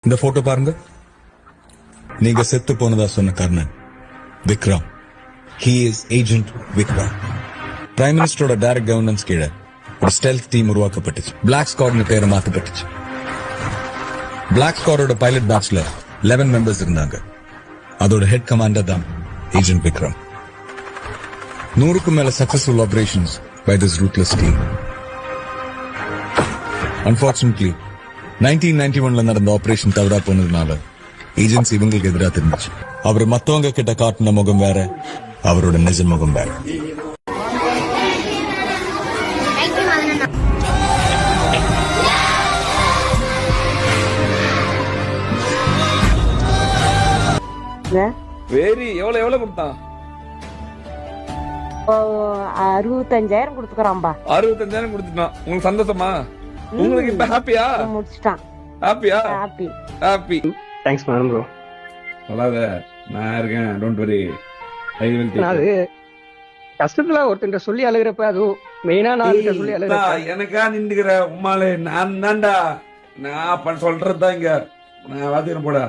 இந்த போட்டோ பாருங்க. நீங்க செத்து போனதா சொன்ன Karnan Vikram. He is Agent Vikram. Prime மினிஸ்டரோட டைரக்ட் கவர்னன்ஸ் கீழே ஒரு ஸ்டெல்த் டீம் உருவாக்கப்பட்டுச்சு. பிளாக் ஸ்குவாட்னு பேரை மாத்தப்பட்டுச்சு. பிளாக் ஸ்குவாடோட பைலட் பேட்ச்ல 11 மெம்பர்ஸ் இருந்தாங்க. அதோட ஹெட் கமாண்டர் தான் ஏஜென்ட் விக்ரம். 100க்கும் மேல successful operations by this ruthless team. Unfortunately 1991ல நடந்த ஆபரேஷன் தவறா போனதுனால ஏஜென்சி இவங்களுக்கு எதிராக திரும்பிச்சு. அவர் மத்தவங்க கிட்ட காட்டின முகம் வேற, அவரோட நிஜ முகம் வேற. வேரி எவ்வளவு கொடுத்தான்? 65,000 கொடுத்துக்கறான்பா. 65,000 கொடுத்துட்டான். உங்களுக்கு சந்தோஷமா? உங்களுக்கு இப்ப ஹாப்பியா? முடிச்சிட்டான். ஹாப்பியா? Happy. Happy. Thanks madam bro. சொல்லாத, நான் இருக்கேன். Don't worry. அது கஷ்டத்துல ஒருத்தன்ட்ட சொல்லி அழுகிறப்ப, அதுவும் மெயினா நான் சொல்லி அழுகிறப்ப எனக்கா நின்றுக்கிற உமாலே நான் தான்டா. நான் சொல்றதுதான் இங்க. நான் வாத்தியம் போடா.